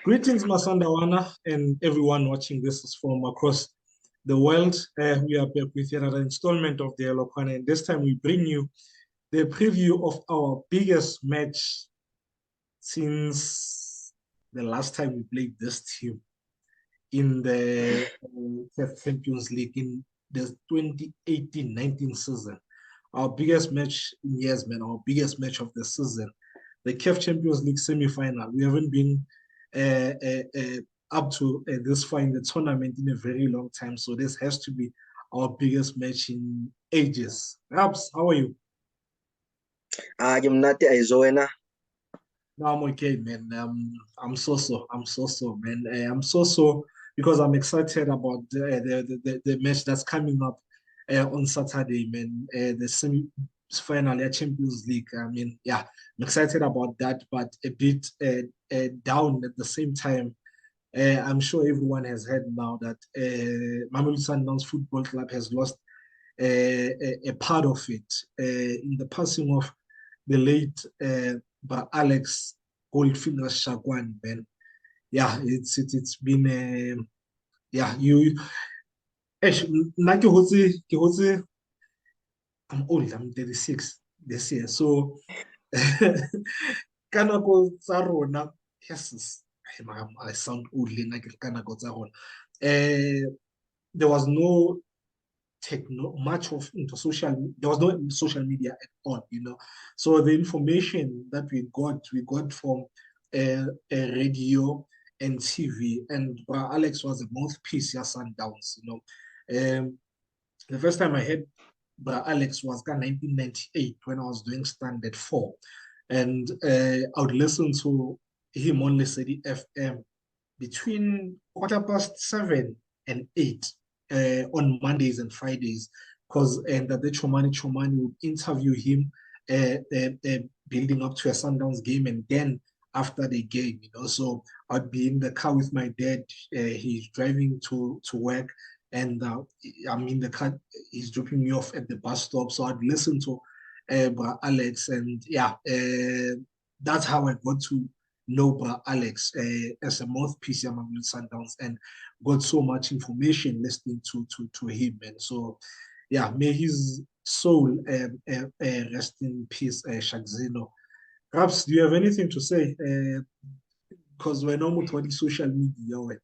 Greetings, Masandawana, and everyone watching this from across the world. We are back with another installment of the Yellow Corner, and this time we bring you the preview of our biggest match since the last time we played this team in the Champions League in the 2018-19 season. Our biggest match in years, man, our biggest match of the season. The CAF Champions League semi-final. We haven't been uh, uh, uh, up to this far in the tournament in a very long time. So this has to be our biggest match in ages. Raps, how are you? Mnati aizoena. No, I'm okay, man. I'm so, man. I'm so because I'm excited about the match that's coming up on Saturday, man. The semi-final Champions League. I mean, yeah, I'm excited about that, but a bit down at the same time. I'm sure everyone has heard now that Mamelodi Sundowns Football Club has lost a part of it in the passing of the late Alex Goldfinger Shagwan, man. Yeah, it's been yeah, you I'm old, I'm 36 this year. So ka nako tsa rona, yes, I sound old like ka nako tsa rona. There was no much of into social, there was no social media at all, so the information that we got from radio and TV, and Alex was a mouthpiece ya Sundowns. The first time I heard Alex was in 1998 when I was doing standard 4, and I would listen to him on Lesedi FM between 7:15 and 8 on Mondays and Fridays, because and the Chomani would interview him building up to a Sundowns game, and then after the game, so I'd be in the car with my dad. He's driving to work, and I'm in the car. He's dropping me off at the bus stop, so I'd listen to Alex, and yeah, that's how I got to know Alex as a mouthpiece among Sundowns, and got so much information listening to him. And so, yeah, may his soul rest in peace, Shakzino. Perhaps, do you have anything to say? Because we're not much on social media.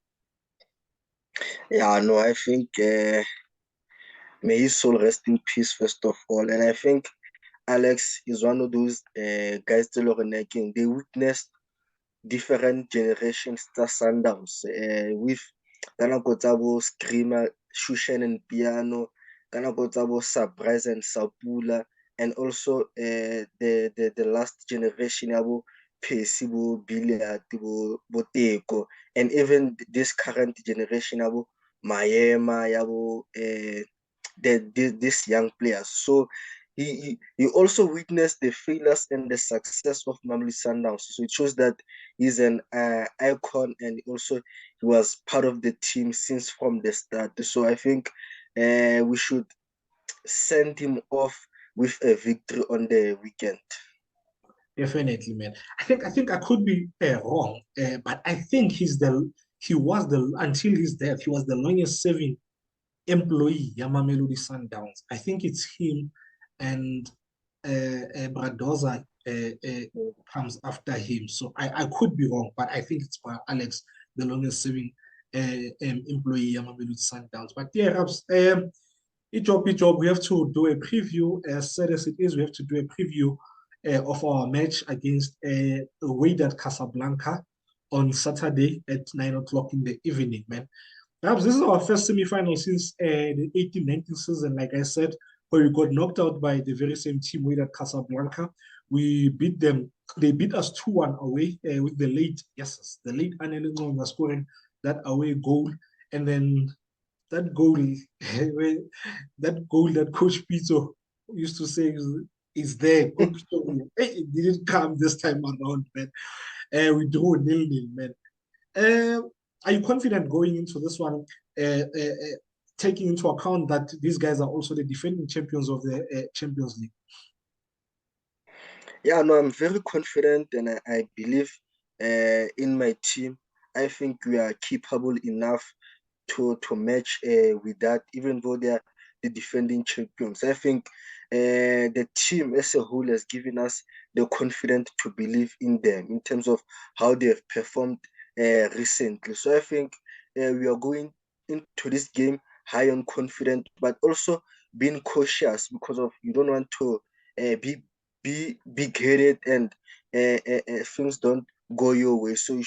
Yeah, no, I think may his soul rest in peace first of all. And I think Alex is one of those guys still making. They witnessed different generations to Sundowns with kana kotsabo screamer, Shushan and piano, kana kotsabo surprise and sapula, and also the last generation abo Pesi bo Billiard bo Boteko, and even this current generation abo Mayema yabo these young players. So he also witnessed the failures and the success of Mamelodi Sundowns. So it shows that he's an icon, and also he was part of the team since from the start. So I think we should send him off with a victory on the weekend. Definitely, man. I think I could be wrong, but I think he was the until his death he was the longest serving employee Mamelodi Sundowns. I think it's him and Bradoza comes after him. So I could be wrong, but I think it's Alex, the longest serving employee Mamelodi Sundowns. But yeah, perhaps each job, we have to do a preview. As sad as it is, we have to do a preview of our match against Wydad Casablanca on Saturday at 9 o'clock in the evening, man. Perhaps this is our first semi-final since the 18-19 season, like I said, where we got knocked out by the very same team Wydad Casablanca. We beat them. They beat us 2-1 away with the late Anel was scoring that away goal. And then that goal, that Coach Pito used to say is there. It didn't come this time around, man. We drew 0-0, man. Are you confident going into this one, taking into account that these guys are also the defending champions of the Champions League? Yeah, no, I'm very confident, and I believe in my team. I think we are capable enough to match with that, even though they are the defending champions. I think the team as a whole has given us the confidence to believe in them in terms of how they have performed recently. So I think we are going into this game high on confidence, but also being cautious because of you don't want to be big-headed and things don't go your way. So you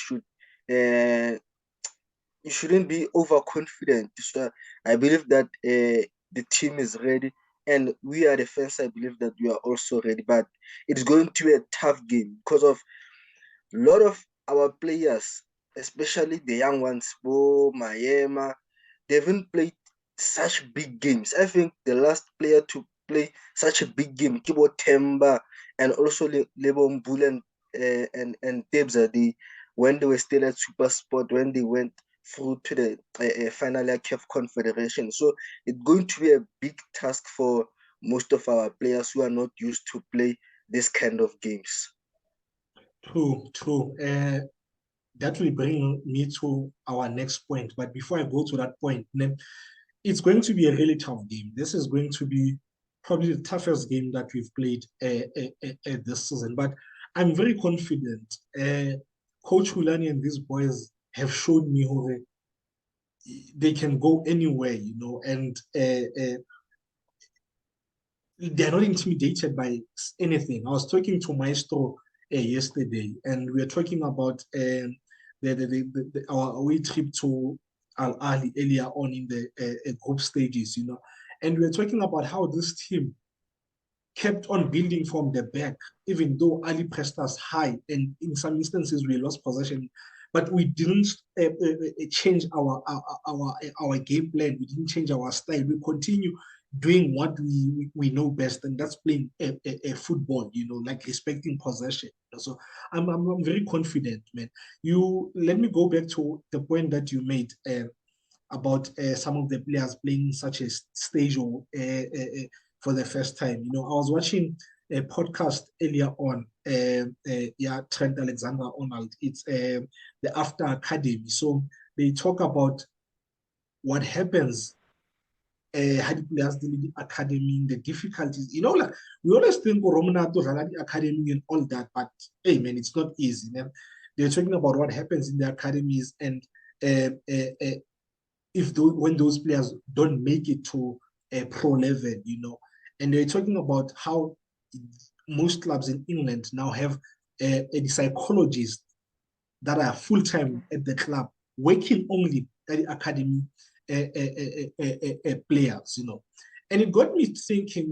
shouldn't be overconfident. So I believe that the team is ready, and we are the fans. I believe that we are also ready, but it's going to be a tough game because of a lot of our players, especially the young ones, Bo, Mayema, they haven't played such big games. I think the last player to play such a big game, Kibo Temba, and also Lebo Mbule and Tebza, when they were still at Super Sport, when they went through to the final CAF Confederation. So it's going to be a big task for most of our players who are not used to play this kind of games. True, true. That will bring me to our next point. But before I go to that point, it's going to be a really tough game. This is going to be probably the toughest game that we've played this season. But I'm very confident. Coach Hulani and these boys have shown me how they can go anywhere, and they're not intimidated by anything. I was talking to Maestro yesterday, and we were talking about our away trip to Al Ahly earlier on in the group stages, and we were talking about how this team kept on building from the back, even though Ali pressed us high, and in some instances we lost possession, but we didn't change our game plan. We didn't change our style. We continue doing what we know best, and that's playing a football. Like respecting possession. So I'm very confident, man. You let me go back to the point that you made. About some of the players playing such a stage or for the first time. I was watching a podcast earlier on. Yeah, Trent Alexander-Arnold. It's the After Academy. So they talk about what happens how the players deal with the academy, the difficulties. Like we always think Romana to the academy and all that, but hey, man, it's not easy. Man. They're talking about what happens in the academies and when those players don't make it to a pro level, and they're talking about how most clubs in England now have a psychologist that are full time at the club, working only at the academy players, and it got me thinking,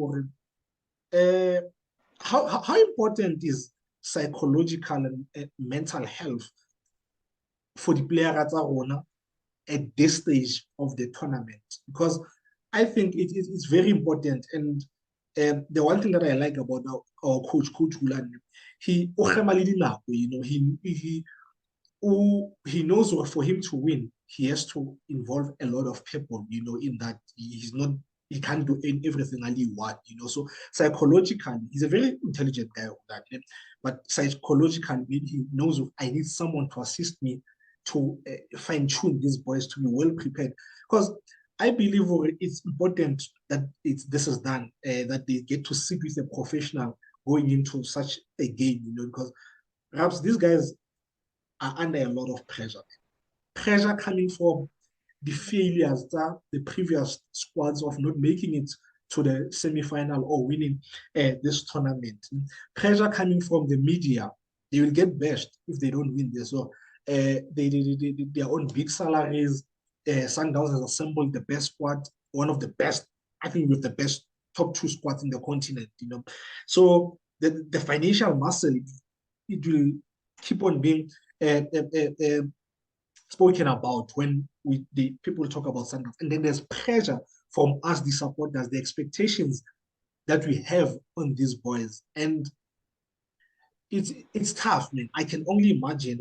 how important is psychological and mental health for the player at Arona at this stage of the tournament, because I think it's very important. And the one thing that I like about our Coach Hulan, he he knows what for him to win, he has to involve a lot of people, in that he can't do everything Ali want, So psychologically, he's a very intelligent guy on that. But psychologically, maybe he knows I need someone to assist me to fine-tune these boys to be well prepared. Because I believe it's important that this is done, that they get to sit with a professional going into such a game, because perhaps these guys are under a lot of pressure. Pressure coming from the failures that the previous squads of not making it to the semi-final or winning this tournament. Pressure coming from the media. They will get bashed if they don't win this. So their own big salaries. Sundowns has assembled the best squad, one of the best, I think, with the best top two squads in the continent. So the financial muscle, it will keep on being spoken about when the people talk about Sundowns. And then there's pressure from us, the supporters, the expectations that we have on these boys. And it's tough, man. I can only imagine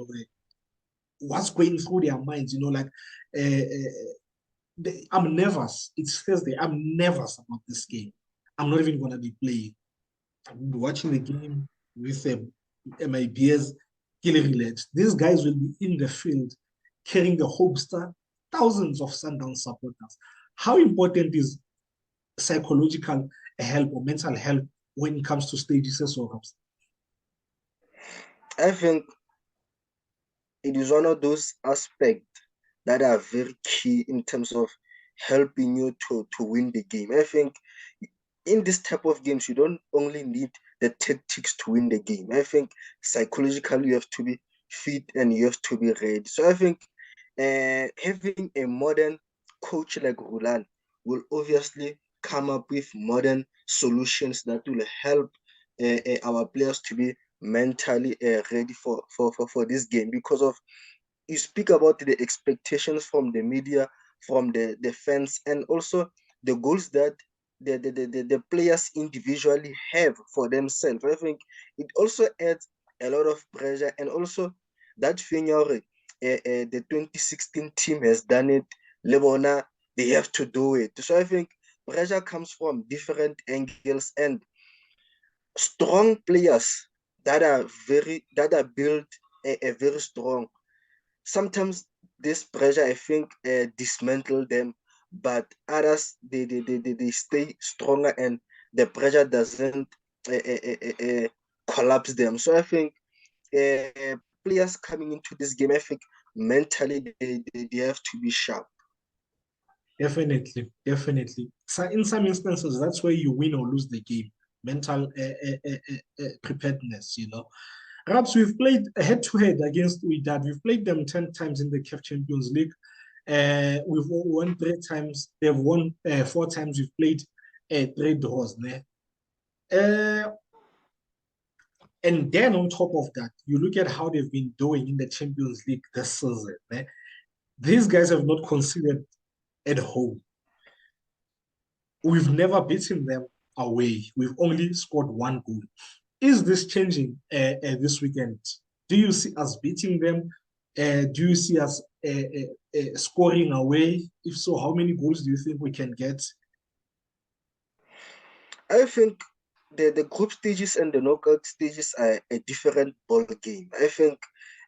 what's going through their minds, like I'm nervous. It's Thursday. I'm nervous about this game. I'm not even going to be playing. I'm watching the game with my beers, getting relaxed. These guys will be in the field carrying the hopes that thousands of Sundowns supporters. How important is psychological help or mental health when it comes to stages as well? I think it is one of those aspects that are very key in terms of helping you to win the game. I think in this type of games, you don't only need the tactics to win the game. I think psychologically, you have to be fit and you have to be ready. So I think having a modern coach like Roland will obviously come up with modern solutions that will help our players to be mentally ready for this game because of you speak about the expectations from the media, from the fans, and also the goals that the players individually have for themselves. I think it also adds a lot of pressure, and also that thing the 2016 team has done it. Lebona, they have to do it. So I think pressure comes from different angles and strong players that are built a very strong sometimes this pressure, I think, dismantle them, but others, they stay stronger and the pressure doesn't collapse them. So I think players coming into this game, I think mentally they have to be sharp. Definitely, definitely. So in some instances, that's where you win or lose the game. Mental preparedness, you know. Perhaps we've played head-to-head against Wydad. We've played them 10 times in the CAF Champions League. We've won 3 times. They've won 4 times. We've played 3 draws. Uh, and then on top of that, you look at how they've been doing in the Champions League this season. These guys have not conceded at home. We've never beaten them away. We've only scored 1 goal. Is this changing this weekend? Do you see us beating them? Do you see us scoring away? If so, how many goals do you think we can get? I think the group stages and the knockout stages are a different ball game. I think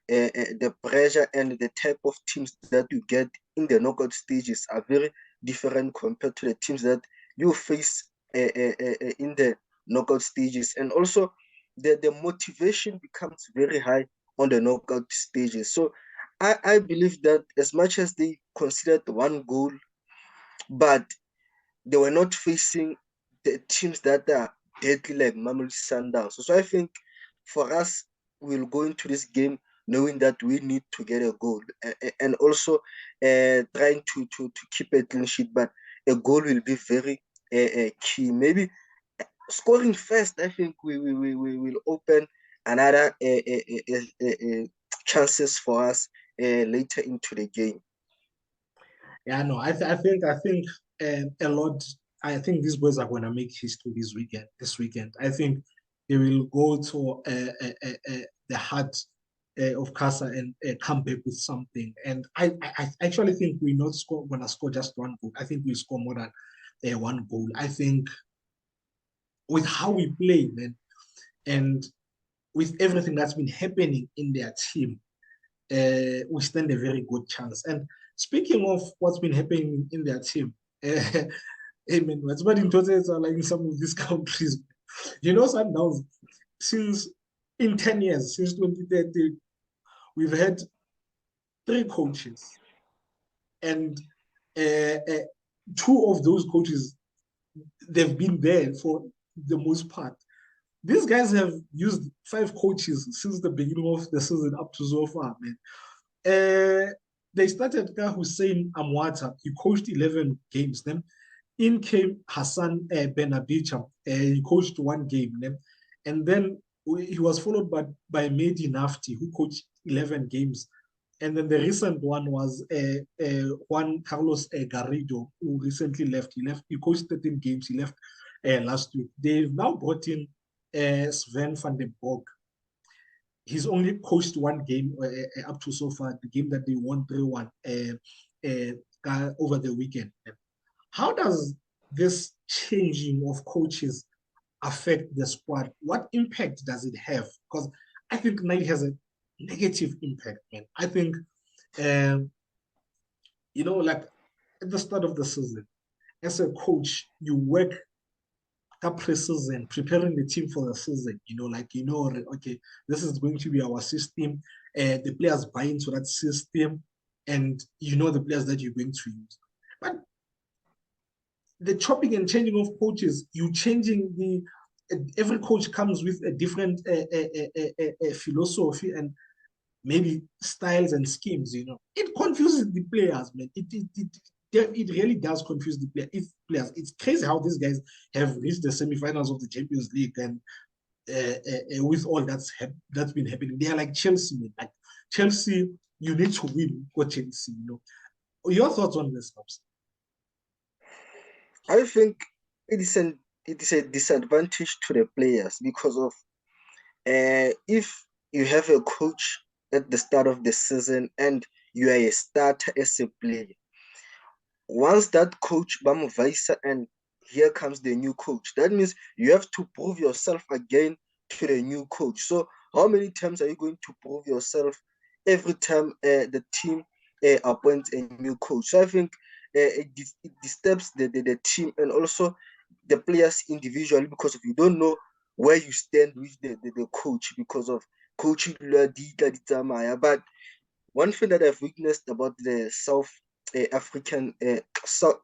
the pressure and the type of teams that you get in the knockout stages are very different compared to the teams that you face in the knockout stages. And also, the motivation becomes very high on the knockout stages. So I believe that as much as they considered 1 goal, but they were not facing the teams that are deadly like Mamelodi Sundowns. So I think for us, we'll go into this game knowing that we need to get a goal and also trying to keep a clean sheet. But a goal will be very key. Maybe scoring first, I think we will open another chances for us later into the game. Yeah, no, I think a lot. I think these boys are going to make history this weekend. This weekend, I think they will go to the heart of Casa and come back with something. And I actually think we're not going to score just 1 goal. I think we'll score more than 1 goal. I think with how we play, man, and with everything that's been happening in their team, we stand a very good chance. And speaking of what's been happening in their team, hey man, what's bad in total like in some of these countries. You know, Sundowns, since in 10 years, since 2013, we've had 3 coaches, and uh, uh, 2 of those coaches, they've been there for the most part. These guys have used 5 coaches since the beginning of the season up to so far, man. They started Ka Hussein Amwata. He coached 11 games. Then in came Hassan Ben Abicham. He coached 1 game. And then he was followed by Mehdi Nafti, who coached 11 games. And then the recent one was Juan Carlos Garrido, who recently left. He left. He coached 13 games. He left last week. They've now brought in Sven van den Borg. He's only coached 1 game up to so far, the game that they won 3-1 over the weekend. How does this changing of coaches affect the squad? What impact does it have? Because I think Nike has a negative impact, man. I think Um, like at the start of the season, as a coach, you work pre-season, preparing the team for the season. Okay, this is going to be our system. The players buy into that system, and the players that you're going to use. But the chopping and changing of coaches, you changing the every coach comes with a different philosophy and maybe styles and schemes. It confuses the players, man. It really does confuse the players. It's crazy how these guys have reached the semifinals of the Champions League, and with all that's been happening, they are like Chelsea, man. Like Chelsea, you need to win for Chelsea. Your thoughts on this, Pops? I think it is a disadvantage to the players because of if you have a coach at the start of the season and you are a starter as a player, once that coach Bamvaisa and here comes the new coach, that means you have to prove yourself again to the new coach. So how many times are you going to prove yourself every time the team appoints a new coach? So I think it disturbs the team and also the players individually because if you don't know where you stand with the coach because of coaching. But one thing that I've witnessed about the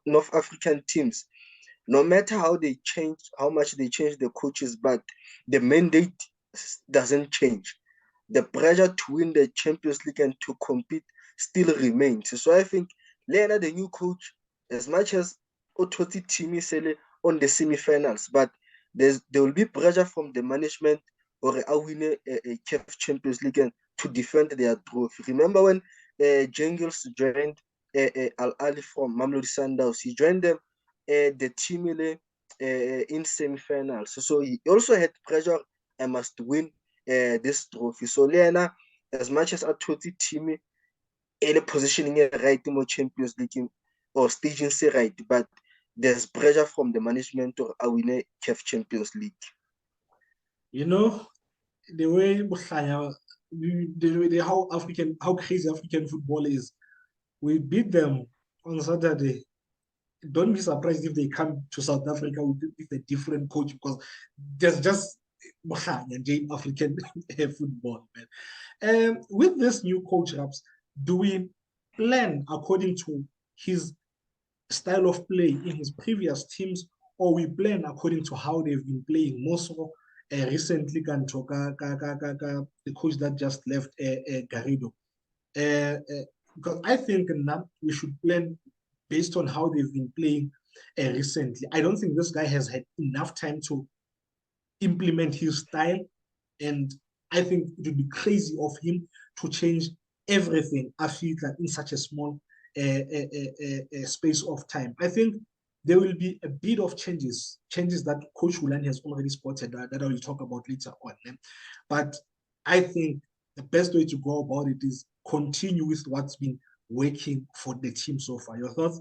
North African teams, no matter how much they change the coaches, but the mandate doesn't change. The pressure to win the Champions League and to compete still remains. So I think Lena, the new coach, as much as Ototi team is on the semi-finals, but there will be pressure from the management or a winner a CAF Champions League and to defend their trophy. Remember when Jengels joined Al Ali from Mamelodi Sundowns? He joined them the team in semi-finals. So he also had pressure. I must win this trophy. So Lena, as much as a Toti team in a positioning right in the Champions League or staging say right, but there's pressure from the management or a winner CAF Champions League. The way how crazy African football is. We beat them on Saturday. Don't be surprised if they come to South Africa with a different coach because there's just African football, man. With this new coach, Raps, do we plan according to his style of play in his previous teams, or we plan according to how they've been playing? More so, recently, the coach that just left, Garrido. Because I think now we should plan based on how they've been playing recently. I don't think this guy has had enough time to implement his style, and I think it would be crazy of him to change everything Africa in such a small space of time. I think there will be a bit of changes that Coach Wulan has already spotted that I will talk about later on. But I think the best way to go about it is continue with what's been working for the team so far. Your thoughts?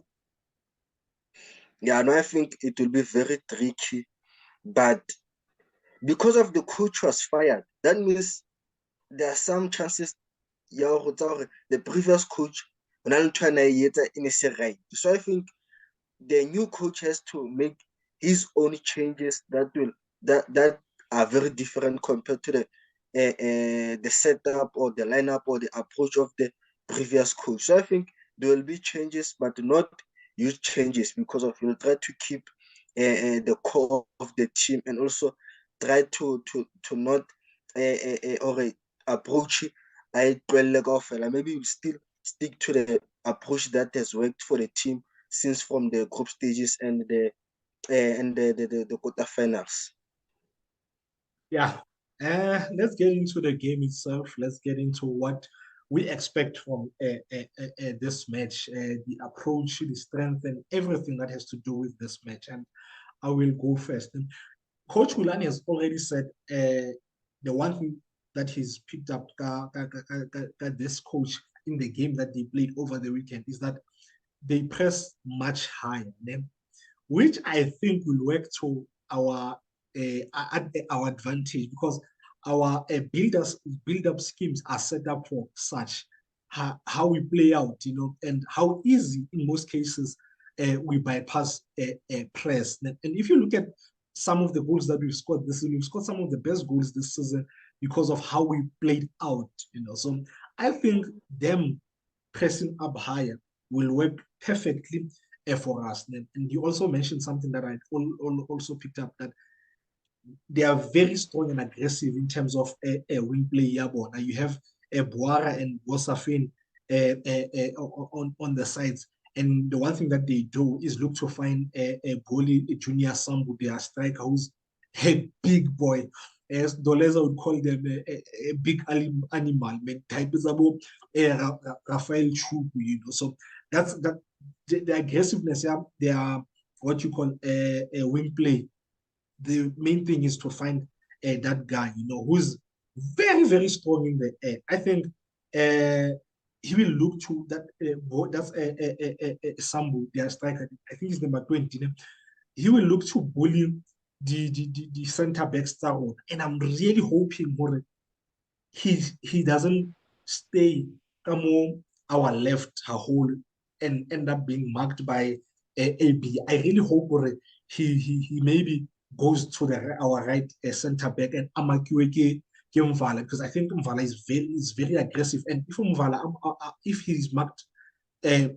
Yeah, no, I think it will be very tricky, but because of the coach was fired, that means there are some chances the previous coach in a right. So I think the new coach has to make his own changes that are very different compared to the setup or the lineup or the approach of the previous coach. So I think there will be changes, but not huge changes because of he'll try to keep the core of the team and also try to not or approach maybe we'll still stick to the approach that has worked for the team since from the group stages and the quarterfinals. Yeah. Let's get into the game itself. Let's get into what we expect from this match, the approach, the strength, and everything that has to do with this match. And I will go first. And Coach Hulani has already said the one thing that he's picked up this coach in the game that they played over the weekend is that they press much higher, which I think will work to our advantage because our build-up schemes are set up for such how we play out, and how easy in most cases we bypass press. And if you look at some of the goals that we've scored this season, we've scored some of the best goals this season because of how we played out. So I think them pressing up higher will work perfectly for us. And you also mentioned something that I also picked up, that they are very strong and aggressive in terms of a wing play. Now you have Boara and Bosafin on the sides. And the one thing that they do is look to find a goalie, a junior Sambu, their striker, who's a big boy. As Doleza would call them, a big animal, type is about Rafael Chuku. So that's that. The aggressiveness, yeah, they are what you call a wing play. The main thing is to find that guy, who's very, very strong in the air. I think he will look to that. That's Sambu, their striker. I think he's number 20. He will look to bully the center back star, and I'm really hoping more he doesn't stay come on our left her whole and end up being marked by AB. I really hope he maybe goes to our right center back and Amakiweke Mvala, because I think Mvala is very aggressive, and if Mvala if he's marked, uh,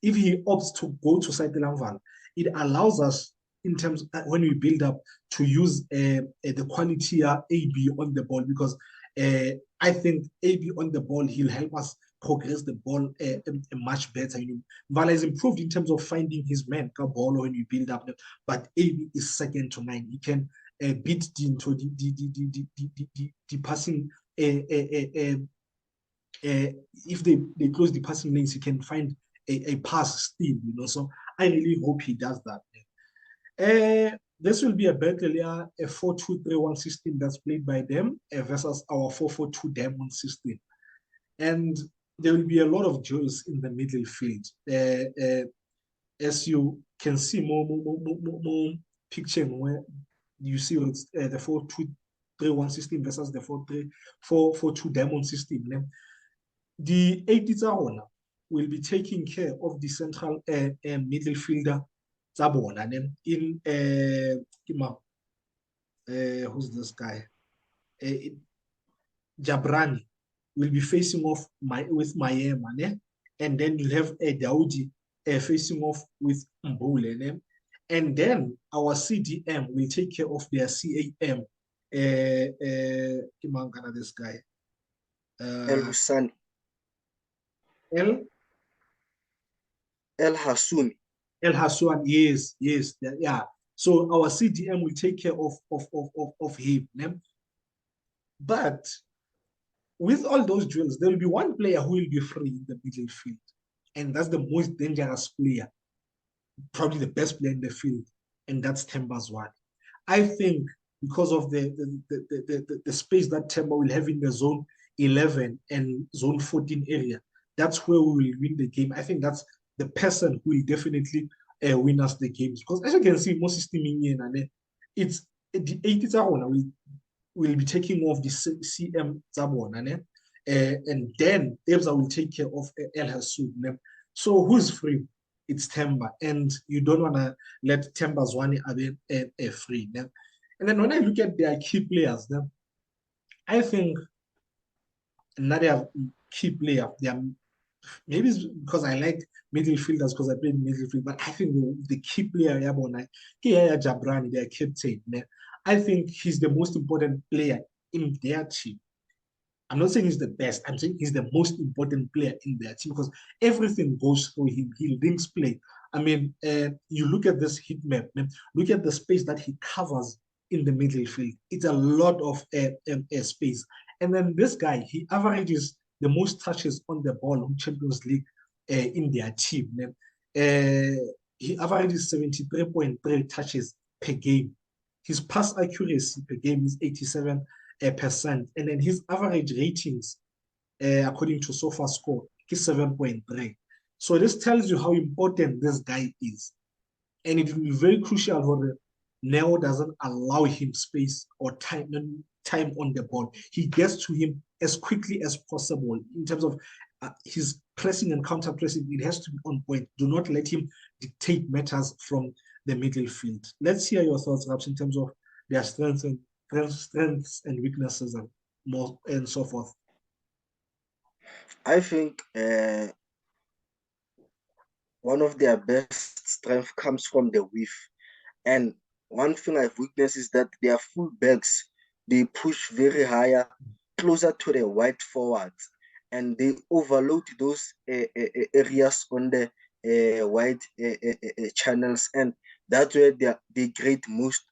if he opts to go to side Mvala, it allows us in terms when we build up to use the quality AB on the ball, because I think AB on the ball, he'll help us progress the ball much better. Vala is improved in terms of finding his man, ball when you build up, but AB is second to nine. He can beat into the passing. If they close the passing lanes, he can find a pass still. So I really hope he does that. This will be a battle, yeah, a 4-2-3-1 system that's played by them versus our 4-4-2 diamond system. And there will be a lot of joys in the middle field. As you can see more picture where you see it's, the 4-2-3-1 system versus the 4-4-2 diamond system. The 80 will be taking care of the central middle fielder in who's this guy? Jabrani will be facing off with Miami, and then you have Daudi facing off with Mbule, and then our CDM will take care of their CAM. This guy. El Husani. El Hassoumi. El Hassoumi, yes, yeah. So our CDM will take care of him. But with all those drills, there will be one player who will be free in the middle field, and that's the most dangerous player, probably the best player in the field, and that's Themba Zwane. I think because of the space that Themba will have in the zone 11 and zone 14 area, that's where we will win the game. I think that's the person who will definitely win us the games, because as you can see, most system in it's the 80 will be taking off the CM Zabon, and then Ebza will take care of El Hassoud. So who's free? It's Themba, and you don't want to let Themba Zwane be free. And then when I look at their key players, I think another key player, they are, maybe it's because I like middle fielders because I played midfield, but I think the key player, Yaya Jabrani, their captain, I think he's the most important player in their team. I'm not saying he's the best. I'm saying he's the most important player in their team because everything goes through him. He links play. I mean, you look at this heat map, look at the space that he covers in the middle field. It's a lot of space. And then this guy, he averages the most touches on the ball in Champions League in their team. He averages 73.3 touches per game. His pass accuracy per game is 87%. And then his average ratings, according to SofaScore, is 7.3. So this tells you how important this guy is. And it will be very crucial for Neo doesn't allow him space or time on the ball. He gets to him as quickly as possible in terms of his pressing and counter pressing, it has to be on point. Do not let him dictate matters from the middle field. Let's hear your thoughts, perhaps, in terms of their strengths and weaknesses and more and so forth. I think one of their best strength comes from the width. And one thing I've witnessed is that their full backs, they push very higher, closer to the wide forwards, and they overload those areas on the wide channels, and that's where they create most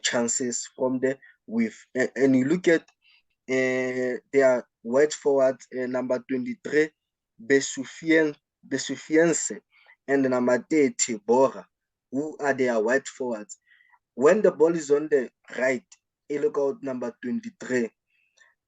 chances from the width. And you look at their wide forward, number 23, Besufiense, and number 30, Bora, who are their wide forwards. When the ball is on the right, you look out number 23.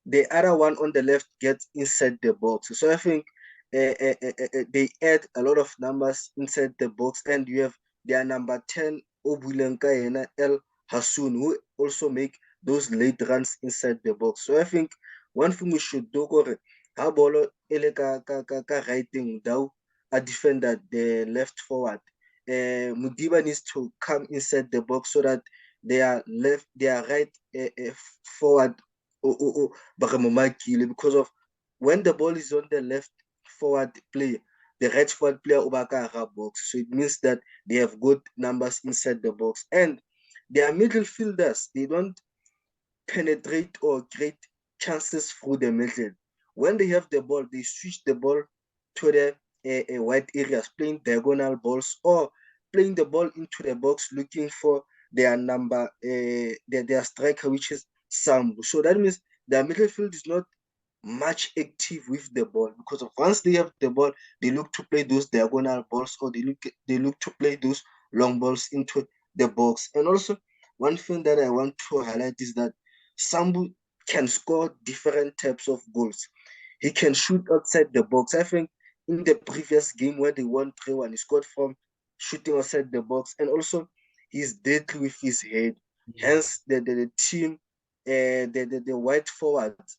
The other one on the left gets inside the box. So I think they add a lot of numbers inside the box, and you have their number 10, Obulenka and El Hassoun, who also make those late runs inside the box. So I think one thing we should do is how ball ele ka writing down a defender, the left forward. Mudiba needs to come inside the box so that their right forward because of when the ball is on the left forward player, the right forward player over box. So it means that they have good numbers inside the box. And their middle fielders, they don't penetrate or create chances through the middle. When they have the ball, they switch the ball to the wide areas, playing diagonal balls or playing the ball into the box, looking for their number, their striker, which is Sambu. So that means the midfield is not much active with the ball because of once they have the ball, they look to play those diagonal balls or they look to play those long balls into the box. And also, one thing that I want to highlight is that Sambu can score different types of goals. He can shoot outside the box. I think in the previous game where they won 3-1, he scored from shooting outside the box. And also, he's deadly with his head. Hence, the team, the wide forwards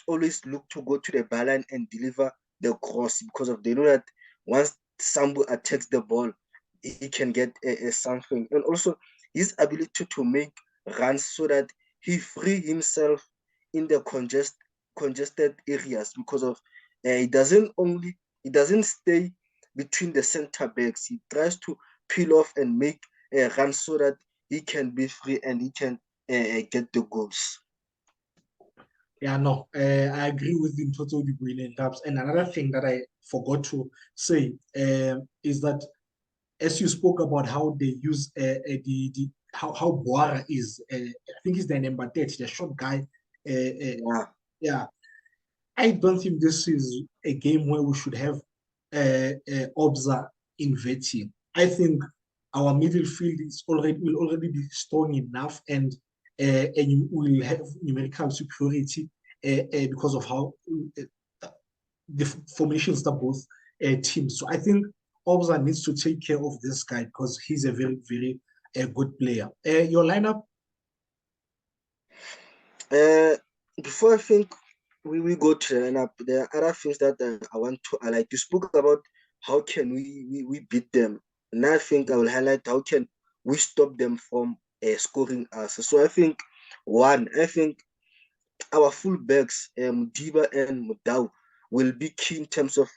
always look to go to the byline and deliver the cross because of they know that once Sambu attacks the ball, he can get something. And also his ability to make runs so that he free himself in the congested areas because of he doesn't stay between the center backs. He tries to peel off and make a run so that he can be free and he can get the goals. Yeah, no, I agree with you totally, brilliant tabs. And another thing that I forgot to say is that as you spoke about how they use how Boara is, I think he's the number 30, the short guy. Yeah. Yeah, I don't think this is a game where we should have Obza inverting. I think our middle field will already be strong enough, and you will have numerical superiority because of how the formations that both teams. So I think Obza needs to take care of this guy because he's a very, very good player. Your lineup? Before I think we go to the lineup, there are other things that I want to highlight. You spoke about how can we beat them. And I think I will highlight how can we stop them from scoring us. So I think I think our fullbacks, Diba and Mudau, will be key in terms of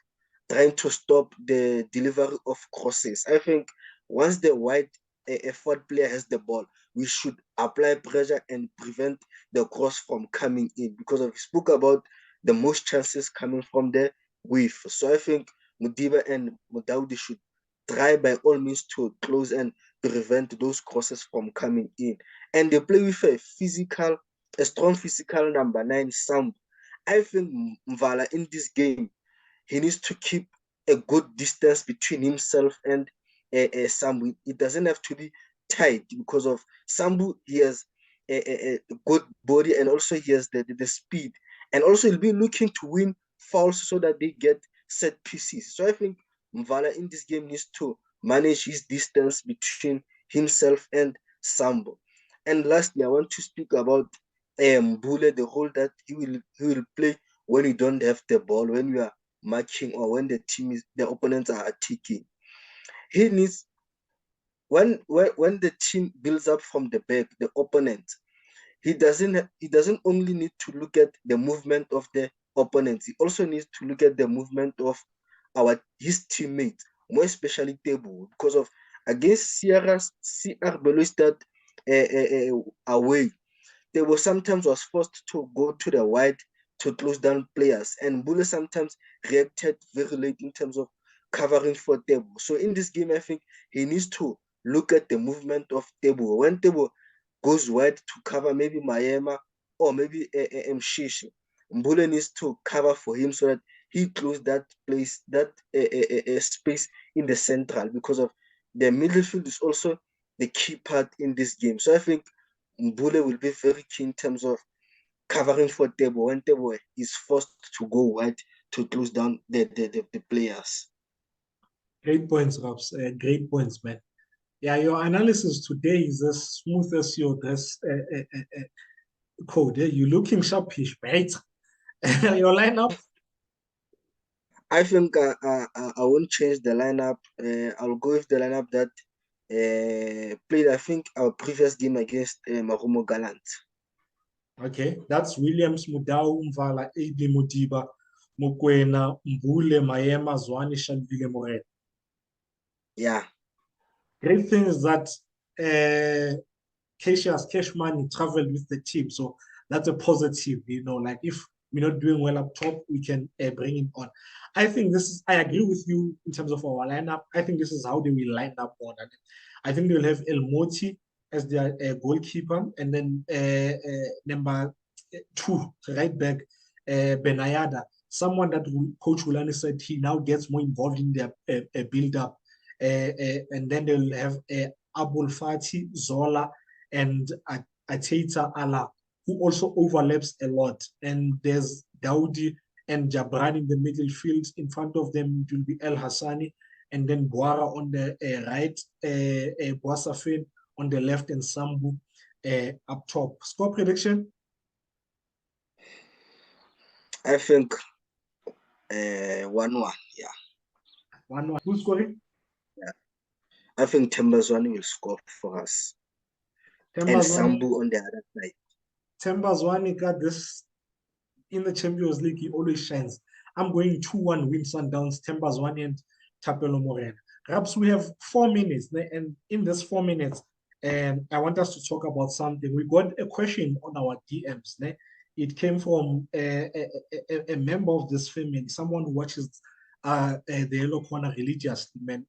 trying to stop the delivery of crosses. I think once the wide forward player has the ball, we should apply pressure and prevent the cross from coming in because we spoke about the most chances coming from the width. So I think Mudiba and Mudaudi should try by all means to close and prevent those crosses from coming in. And they play with a strong physical number 9, Sam. I think Mvala in this game, he needs to keep a good distance between himself and Sambu. It doesn't have to be tight because of Sambu. He has a good body and also he has the speed. And also he'll be looking to win fouls so that they get set pieces. So I think Mvala in this game needs to manage his distance between himself and Sambu. And lastly, I want to speak about Bule, the role that he will play when you don't have the ball, when you are marking or when the opponents are attacking. He needs when the team builds up from the back, the opponent, he doesn't only need to look at the movement of the opponents, he also needs to look at the movement of his teammates, more especially Tebu, because of against CR Belouizdad away. They were sometimes was forced to go to the wide to close down players, and Bule sometimes reacted very late in terms of covering for Tebo. So in this game, I think he needs to look at the movement of Tebo. When Tebo goes wide to cover maybe Mayema or maybe Mshishi, Mbule needs to cover for him so that he close that place, that space in the central, because of the midfield is also the key part in this game. So I think Mbule will be very key in terms of covering for Tebo when Tebo is forced to go wide to close down the players. Great points, Robs. Great points, man. Yeah, your analysis today is as smooth as your dress code. You're looking sharpish, right? Your lineup? I think I won't change the lineup. I'll go with the lineup that played, I think, our previous game against Marumo Gallant. Okay, that's Williams, Mudau, Mvala, AB Modiba, Mokwena, Mbule, Mayema, Zwane, Shanvile, Morel. Yeah. Great thing is that cash money traveled with the team. So that's a positive, like if we're not doing well up top, we can bring him on. I agree with you in terms of our lineup. I think this is how they will line up on. And I think they'll have El Moti as their goalkeeper, and then number 2, right back, Benayada, someone that Coach Wulani said he now gets more involved in their build-up. And then they'll have Abul Fati, Zola, and Ateta Allah, who also overlaps a lot. And there's Daudi and Jabran in the middle field. In front of them, it will be El Hassani, and then Boara on the right, Boasafin on the left, and Sambu up top. Score prediction? I think 1-1. Yeah. 1-1. Who's scoring? Yeah. I think Tembazwane will score for us. And Sambu on the other side. Tembazwane got this in the Champions League, he always shines. I'm going 2-1 win Sundowns, Tembazwane and Tapelo Morena. Perhaps we have 4 minutes, and in this 4 minutes, I want us to talk about something. We got a question on our DMs. It came from a member of this family, someone who watches the Yellow Corner religiously, man,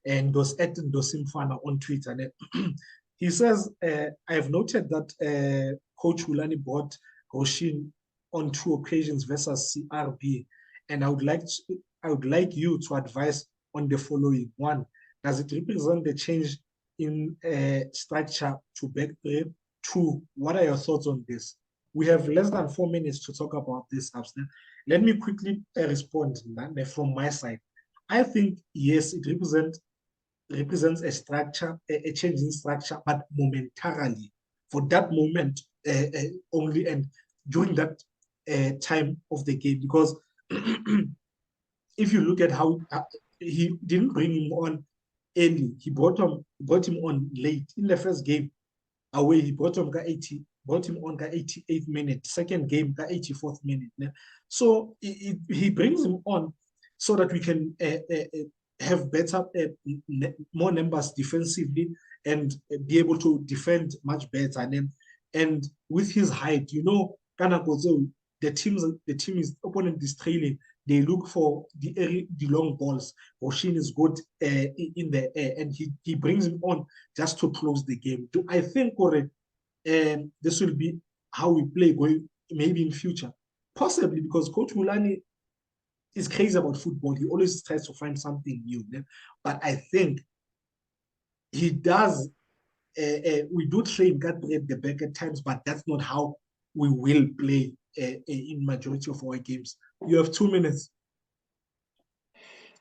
and was at Dosimfana on Twitter. He says, I have noted that Coach Wulani brought Roshin on 2 occasions versus CRB, and I would like you to advise on the following. 1, does it represent the change in structure to back 3? 2, what are your thoughts on this? We have less than 4 minutes to talk about this. Let me quickly respond from my side. I think, yes, it represents a structure, a change in structure, but momentarily, for that moment only, and during that time of the game. Because if you look at how he didn't bring him on early, he brought him on late in the first game away. He brought him on 88th minute. Second game, 84th minute. So he brings him on so that we can have better, more numbers defensively, and be able to defend much better. And with his height, the team is opponent is trailing. They look for the long balls. Roshin is good in the air, and he brings him on just to close the game. Do I think, this will be how we play going maybe in future? Possibly, because Coach Wulani is crazy about football. He always tries to find something new. But I think he does. We do train God at the back at times, but that's not how we will play in majority of our games. You have 2 minutes.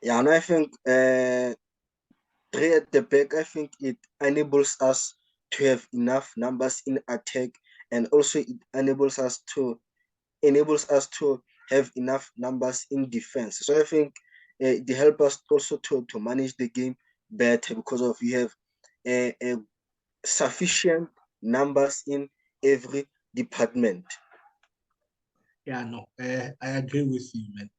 Yeah, and I think 3 at the back, I think it enables us to have enough numbers in attack, and also it enables us to have enough numbers in defense. So I think they help us also to manage the game better because of you have sufficient numbers in every department. Yeah, no, I agree with you, man.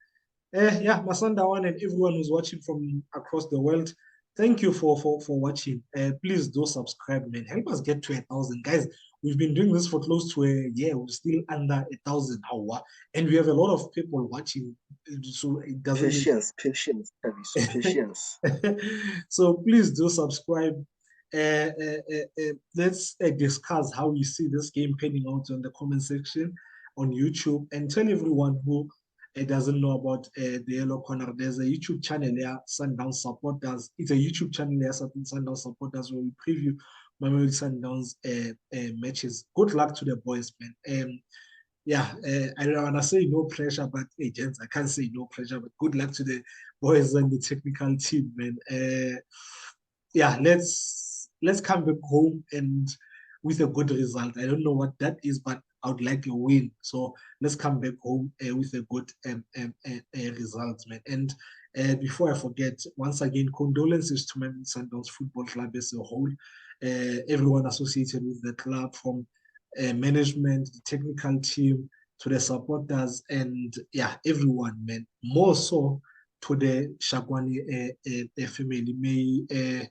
Yeah, Masandawan and everyone who's watching from across the world, thank you for watching. Please do subscribe, man. Help us get to 1,000, guys. We've been doing this for close to a year. We're still under 1,000 hour, and we have a lot of people watching. So it doesn't mean Patience, patience. so please do subscribe. Let's discuss how you see this game panning out in the comment section on YouTube, and tell everyone who doesn't know about the Yellow Corner. There's a YouTube channel there, Sundowns Supporters. It's a YouTube channel there, Sundowns Supporters, where we preview Mamelodi Sundowns matches. Good luck to the boys, man. Yeah, I don't want to say no pressure, but hey, gents, I can't say no pressure, but good luck to the boys and the technical team, man. Yeah, let's come back home and with a good result. I don't know what that is, but I would like a win. So let's come back home with a good result, man. And before I forget, once again, condolences to Mamelodi Sundowns Football Club as a whole, everyone associated with the club, from management, the technical team, to the supporters, and yeah, everyone, man. More so to the Shagwani family. May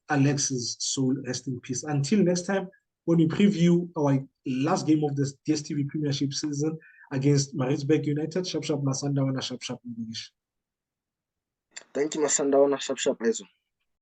Alex's soul rest in peace. Until next time, when we preview our last game of the DSTV Premiership season against Maritzburg United, Sharp Sharp Masanda Wana Sharp Sharp English. Thank you, Masanda Wana Sharp Sharp.